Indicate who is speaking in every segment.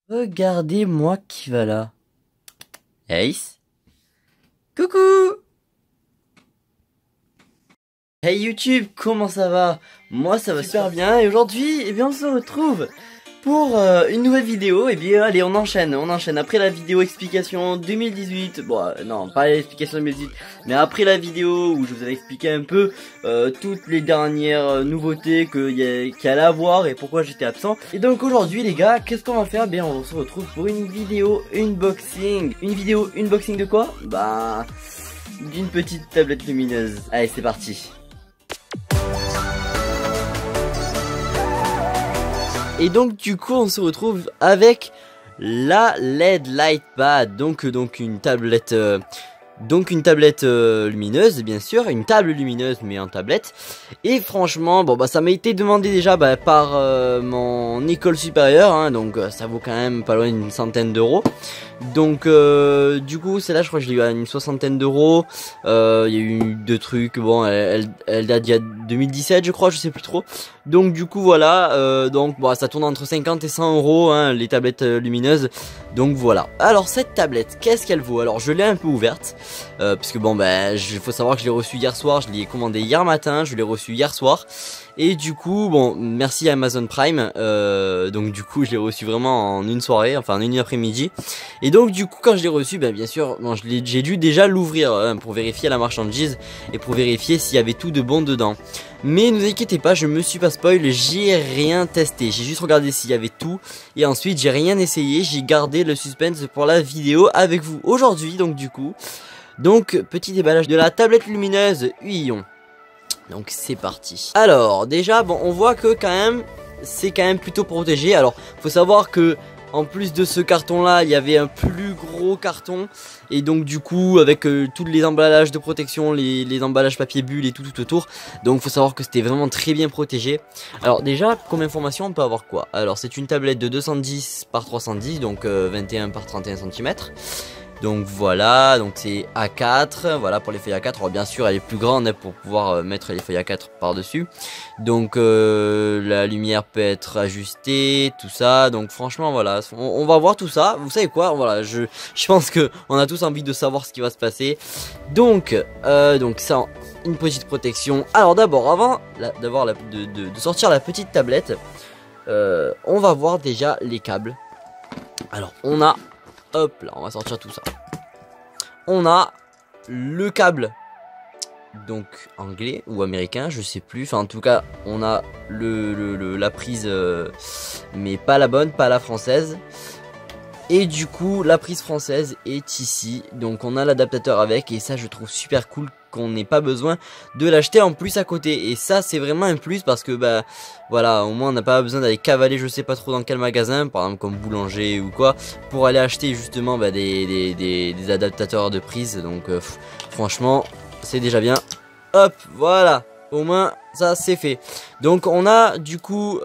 Speaker 1: Regardez-moi qui va là. Ace. Coucou. Hey YouTube, comment ça va? Moi ça va super bien et aujourd'hui, eh bien on se retrouve pour une nouvelle vidéo. Et bien allez, on enchaîne. Après la vidéo explication 2018, bon non, pas l'explication 2018, mais après la vidéo où je vous avais expliqué un peu toutes les dernières nouveautés qu'il y allait avoir et pourquoi j'étais absent. Et donc aujourd'hui les gars, qu'est-ce qu'on va faire? Bien on se retrouve pour une vidéo unboxing. Une vidéo unboxing de quoi? Bah, d'une petite tablette lumineuse. Allez, c'est parti. Et donc du coup on se retrouve avec la LED Lightpad, donc une tablette lumineuse bien sûr, une table lumineuse mais en tablette. Et franchement bon bah ça m'a été demandé déjà par mon école supérieure, hein, donc ça vaut quand même pas loin d'une centaine d'euros. Donc du coup celle-là je crois que je l'ai eu à une soixantaine d'euros. Il y a eu deux trucs, bon elle date d'il y a 2017 je crois, je sais plus trop. Donc du coup voilà, donc bon, ça tourne entre 50 et 100 euros hein, les tablettes lumineuses. Donc voilà. Alors cette tablette, qu'est-ce qu'elle vaut? Alors je l'ai un peu ouverte, puisque bon ben il faut savoir que je l'ai reçue hier soir, je l'ai commandé hier matin, je l'ai reçu hier soir. Et du coup, bon, merci à Amazon Prime, donc du coup je l'ai reçu vraiment en une soirée, enfin en une après-midi. Et donc du coup quand je l'ai reçu, ben bien sûr, bon, j'ai dû déjà l'ouvrir hein, pour vérifier la marchandise et pour vérifier s'il y avait tout de bon dedans. Mais ne vous inquiétez pas, je me suis pas spoil, j'ai rien testé, j'ai juste regardé s'il y avait tout. Et ensuite j'ai rien essayé, j'ai gardé le suspense pour la vidéo avec vous aujourd'hui, donc du coup. Donc petit déballage de la tablette lumineuse Huion. Donc c'est parti. Alors déjà bon on voit que quand même c'est quand même plutôt protégé. Alors faut savoir que en plus de ce carton là il y avait un plus gros carton. Et donc du coup avec tous les emballages de protection, les emballages papier bulle et tout autour. Donc faut savoir que c'était vraiment très bien protégé. Alors déjà comme information on peut avoir quoi? Alors c'est une tablette de 210 par 310, donc 21 par 31 cm. Donc voilà, donc c'est A4, voilà pour les feuilles A4, alors bien sûr elle est plus grande pour pouvoir mettre les feuilles A4 par dessus. Donc la lumière peut être ajustée, tout ça, donc franchement voilà, on va voir tout ça. Vous savez quoi, voilà, je pense que on a tous envie de savoir ce qui va se passer. Donc ça, une petite protection. Alors d'abord, avant de sortir la petite tablette, on va voir déjà les câbles. Alors on a... Hop là, on va sortir tout ça. On a le câble, donc anglais ou américain, je sais plus. Enfin, en tout cas, on a la prise, mais pas la bonne, pas la française. Et du coup, la prise française est ici. Donc, on a l'adaptateur avec. Et ça, je trouve super cool qu'on n'ait pas besoin de l'acheter en plus à côté. Et ça, c'est vraiment un plus parce que, bah, voilà, au moins, on n'a pas besoin d'aller cavaler, je sais pas trop dans quel magasin, par exemple comme boulanger ou quoi, pour aller acheter justement bah, des adaptateurs de prise. Donc, franchement, c'est déjà bien. Hop, voilà. Au moins, ça, c'est fait. Donc, on a du coup...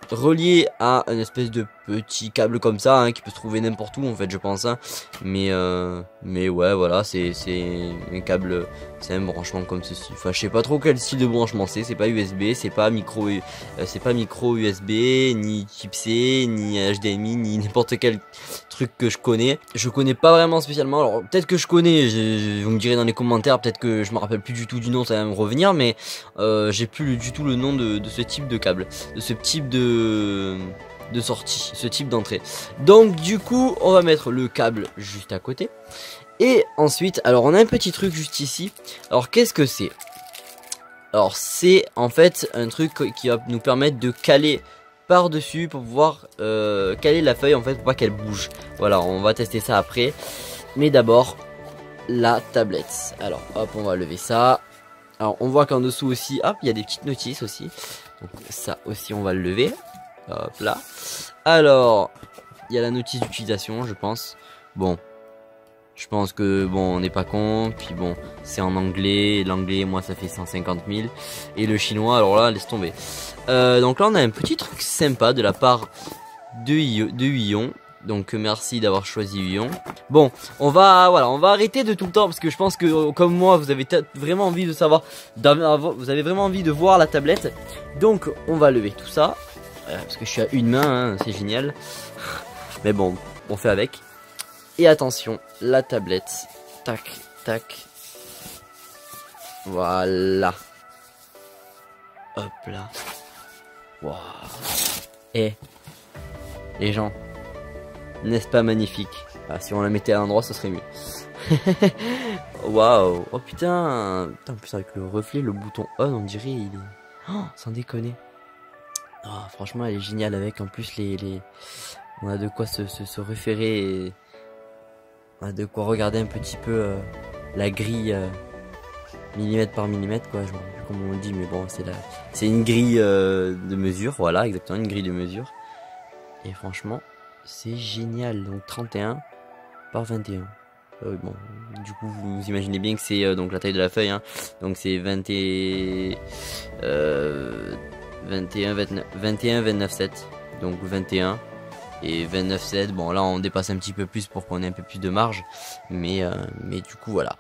Speaker 1: relié à une espèce de petit câble comme ça hein, qui peut se trouver n'importe où en fait je pense hein. Mais ouais voilà c'est un câble, c'est un branchement comme ceci. Enfin je sais pas trop quel style de branchement c'est pas USB, c'est pas micro USB, ni type C, ni HDMI, ni n'importe quel truc que je connais pas vraiment spécialement. Alors peut-être que je connais, vous me direz dans les commentaires, peut-être que je me rappelle plus du tout du nom, ça va me revenir, mais j'ai plus du tout le nom de ce type de câble, de ce type de sortie, ce type d'entrée. Donc du coup on va mettre le câble juste à côté. Et ensuite alors on a un petit truc juste ici. Alors qu'est-ce que c'est? Alors c'est en fait un truc qui va nous permettre de caler par dessus pour pouvoir caler la feuille en fait pour pas qu'elle bouge. Voilà, on va tester ça après, mais d'abord la tablette. Alors hop, on va lever ça. Alors on voit qu'en dessous aussi, hop, il y a des petites notices aussi. Donc ça aussi on va le lever. Hop là. Alors il y a la notice d'utilisation je pense. Bon, je pense que bon on n'est pas con. Puis bon c'est en anglais. L'anglais moi ça fait 150 000. Et le chinois alors là laisse tomber. Donc là on a un petit truc sympa de la part de Huion. Donc merci d'avoir choisi Huion. Bon, on va arrêter de tout le temps parce que je pense que comme moi vous avez vraiment envie de savoir, vous avez vraiment envie de voir la tablette. Donc on va lever tout ça parce que je suis à une main, hein, c'est génial. Mais bon, on fait avec. Et attention, la tablette. Tac, tac. Voilà. Hop là. Waouh. Et les gens, n'est-ce pas magnifique? Ah, si on la mettait à l'endroit, ce serait mieux. Waouh. Oh putain. Putain, en plus avec le reflet, le bouton on, on dirait il est... Oh, sans déconner. Oh, franchement, elle est géniale avec en plus on a de quoi se référer et on a de quoi regarder un petit peu la grille millimètre par millimètre, quoi. Je ne sais plus comment on le dit, mais bon, c'est une grille de mesure, voilà, exactement, une grille de mesure. Et franchement, c'est génial. Donc 31 par 21. Bon, du coup, vous imaginez bien que c'est donc la taille de la feuille, hein. Donc c'est 21, 29, 7. Donc 21 et 29, 7. Bon, là, on dépasse un petit peu plus pour qu'on ait un peu plus de marge. Mais du coup, voilà.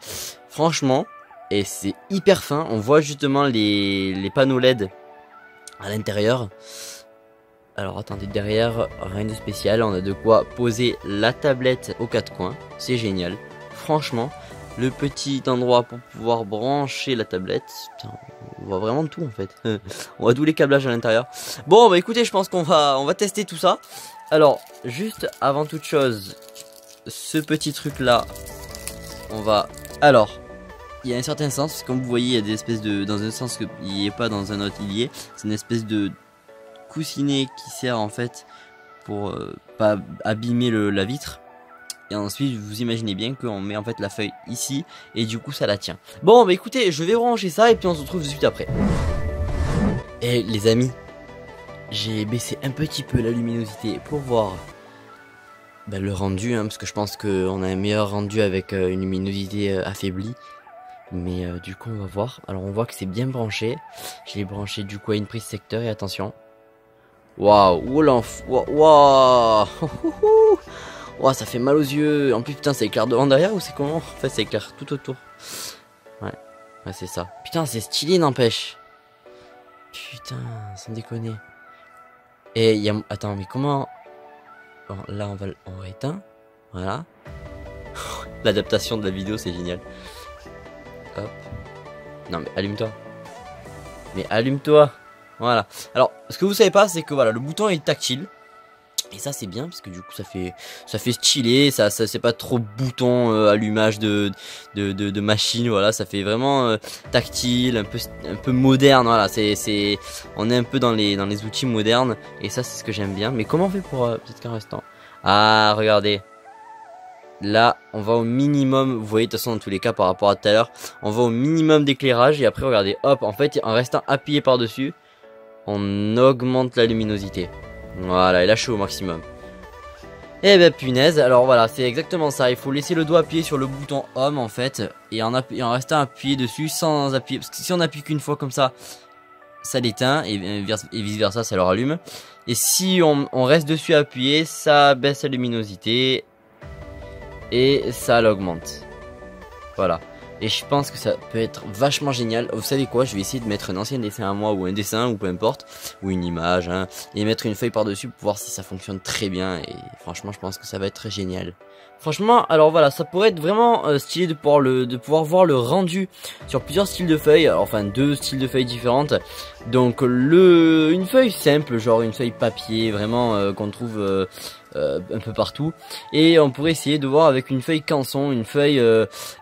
Speaker 1: Franchement, et c'est hyper fin. On voit justement les panneaux LED à l'intérieur. Alors attendez, derrière, rien de spécial. On a de quoi poser la tablette aux quatre coins. C'est génial. Franchement, le petit endroit pour pouvoir brancher la tablette. Putain, on voit vraiment tout en fait. On voit tous les câblages à l'intérieur. Bon, bah écoutez, je pense qu'on va tester tout ça. Alors, juste avant toute chose, ce petit truc là, on va... Alors, il y a un certain sens. Comme vous voyez, il y a des espèces de... Dans un sens qu'il n'y est pas, dans un autre il y est. C'est une espèce de coussinet qui sert en fait pour pas abîmer la vitre. Et ensuite vous imaginez bien qu'on met en fait la feuille ici et du coup ça la tient. Bon bah écoutez, je vais brancher ça et puis on se retrouve de suite après. Et les amis, j'ai baissé un petit peu la luminosité pour voir le rendu, hein, parce que je pense qu'on a un meilleur rendu avec une luminosité affaiblie. Mais du coup on va voir. Alors on voit que c'est bien branché. Je l'ai branché du coup à une prise secteur et attention. Waouh, waouh, wow, ça fait mal aux yeux. En plus, putain, ça éclaire devant derrière ou c'est comment? En fait, ça éclaire tout autour. Ouais, c'est ça. Putain, c'est stylé, n'empêche. Putain, sans déconner. Et il y a... Attends, mais comment... Bon, là, on va éteindre. Voilà. L'adaptation de la vidéo, c'est génial. Hop. Non, mais allume-toi. Mais allume-toi. Voilà. Alors, ce que vous savez pas, c'est que voilà, le bouton est tactile. Et ça c'est bien parce que du coup ça fait stylé, ça c'est pas trop bouton allumage de machine, voilà, ça fait vraiment tactile, un peu moderne, voilà, on est un peu dans les outils modernes et ça c'est ce que j'aime bien. Mais comment on fait pour peut-être qu'un instant. Ah, regardez. Là, on va au minimum, vous voyez de toute façon dans tous les cas par rapport à tout à l'heure, on va au minimum d'éclairage et après regardez, hop, en fait en restant appuyé par-dessus, on augmente la luminosité. Voilà, et là je suis au maximum. Et ben punaise, alors voilà, c'est exactement ça. Il faut laisser le doigt appuyé sur le bouton Home en fait, et en restant appuyé dessus sans appuyer. Parce que si on appuie qu'une fois comme ça, ça l'éteint, et vice versa, ça le rallume. Et si on reste dessus appuyé, ça baisse la luminosité, et ça l'augmente. Voilà. Et je pense que ça peut être vachement génial. Vous savez quoi, je vais essayer de mettre un ancien dessin à moi, ou un dessin, ou peu importe, ou une image, hein, et mettre une feuille par-dessus pour voir si ça fonctionne très bien. Et franchement, je pense que ça va être génial. Franchement, alors voilà, ça pourrait être vraiment stylé de pouvoir voir le rendu sur plusieurs styles de feuilles, enfin 2 styles de feuilles différentes. Donc une feuille simple, genre une feuille papier, vraiment qu'on trouve un peu partout, et on pourrait essayer de voir avec une feuille canson, une feuille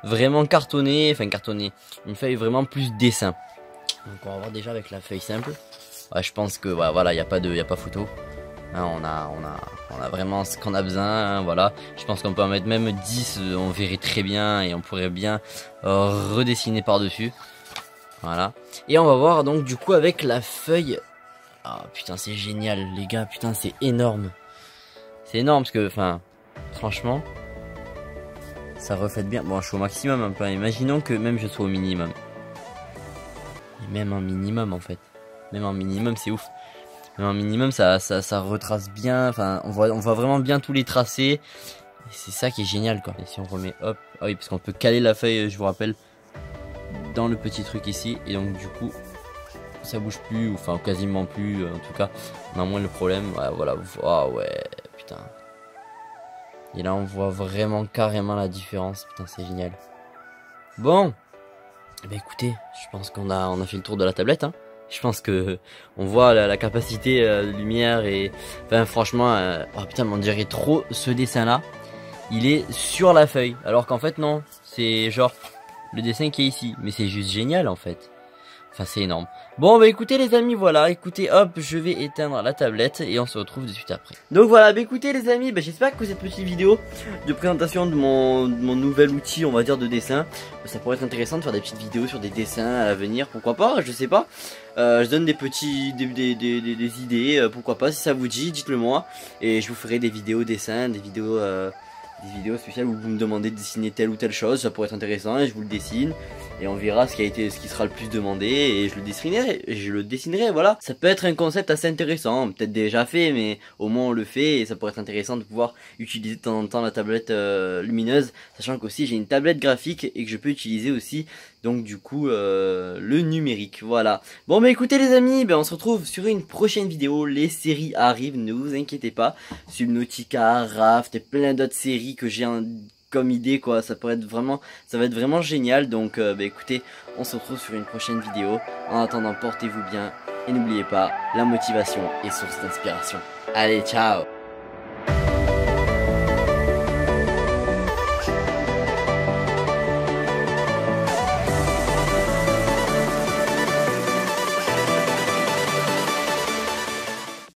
Speaker 1: vraiment cartonnée, une feuille vraiment plus dessin. Donc on va voir déjà avec la feuille simple. Ouais, je pense que ouais, voilà, y a pas photo. Hein, on a vraiment ce qu'on a besoin, hein, voilà. Je pense qu'on peut en mettre même 10, on verrait très bien et on pourrait bien redessiner par dessus. Voilà. Et on va voir donc du coup avec la feuille. Ah putain, c'est génial les gars, putain, c'est énorme. C'est énorme parce que, enfin, franchement, ça reflète bien. Bon, je suis au maximum un peu. Imaginons que même je sois au minimum. Et même en minimum, en fait. Même en minimum, c'est ouf. Même en minimum, ça retrace bien. Enfin, on voit vraiment bien tous les tracés. Et c'est ça qui est génial, quoi. Et si on remet, hop. Ah oui, parce qu'on peut caler la feuille, je vous rappelle, dans le petit truc ici. Et donc, du coup, ça bouge plus. Ou enfin, quasiment plus. En tout cas, on a moins le problème. Ouais, voilà. Ah ouais. Putain. Et là, on voit vraiment carrément la différence. Putain, c'est génial. Bon. Eh ben, écoutez, je pense qu'on a fait le tour de la tablette, hein. Je pense que on voit la capacité de lumière et... Enfin, franchement, oh putain, mais on dirait trop ce dessin-là. Il est sur la feuille. Alors qu'en fait, non. C'est genre le dessin qui est ici. Mais c'est juste génial, en fait. Enfin, c'est énorme. Bon, bah écoutez les amis, voilà, écoutez, hop, je vais éteindre la tablette et on se retrouve de suite après. Donc voilà, bah écoutez les amis, bah, j'espère que cette petite vidéo de présentation de mon nouvel outil, on va dire, de dessin, ça pourrait être intéressant de faire des petites vidéos sur des dessins à l'avenir, pourquoi pas, je sais pas. Je donne des petits, des idées, pourquoi pas, si ça vous dit, dites-le moi. Et je vous ferai des vidéos dessins, des vidéos spéciales où vous me demandez de dessiner telle ou telle chose, ça pourrait être intéressant et je vous le dessine et on verra ce qui sera le plus demandé et je le dessinerai, voilà. Ça peut être un concept assez intéressant, peut-être déjà fait, mais au moins on le fait et ça pourrait être intéressant de pouvoir utiliser de temps en temps la tablette lumineuse, sachant qu'aussi j'ai une tablette graphique et que je peux utiliser aussi donc du coup le numérique, voilà. Bon bah écoutez les amis, ben on se retrouve sur une prochaine vidéo, les séries arrivent, ne vous inquiétez pas, Subnautica, Raft et plein d'autres séries que j'ai comme idée quoi, ça va être vraiment génial, donc bah écoutez, on se retrouve sur une prochaine vidéo. En attendant, portez-vous bien et n'oubliez pas, la motivation est source d'inspiration. Allez, ciao.